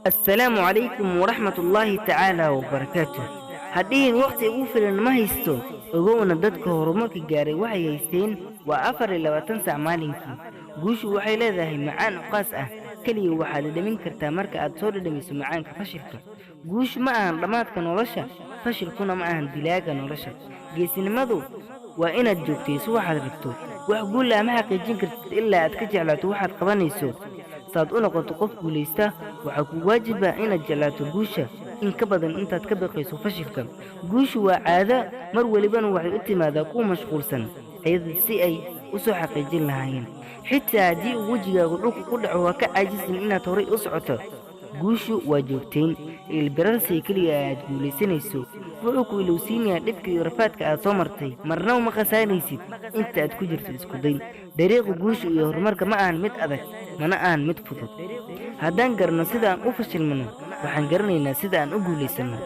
السلام عليكم ورحمة الله تعالى وبركاته. هدين وقت أوفر ما هيستو وقونا دادك هرمك جاري وحي هيستين وأفر إلا وتنسى مالينكي قوش وحي لذاهي معان قاسة كلي وحاد دمين كرتا مركا أدصور دميسو معان كفشلك قوش معان رماتك نولشا فشل كنا معان دلاغا نولشا جيسين مدو وإن الجوكتي سوى حد ربتو وحقول لا ما حقيجين كرت إلا أتكجعلاتو واحد قبانيسو saad u noqoto qof guulaysta waxaa ku waajiba inaad jeclaato guusha in ka badan intaad ka baqayso fashilka guushu waa caado mar walibana waxay u timaadaa kuwa mashquulsan ayada si ay u soo xaqiijin lahaayeen xitaa haddii uu wejigaagu dhulka ku dhaco waa ka caajisin inaad horay u socoto guushu waa joogtayn ilbirarsi keliya aad guulaysanayso wuxuu ku ilowsiinayaa dhibka iyo rafaadka aad soo martay marna uma khasaanaysid inta aad ku jirto isku day dariiqa guusha iyo horumarka ma ahan mid adag mana aan mid fudud haddaan garno sida aan u fashilmano waxaan garanaynaa sida aan u guulaysano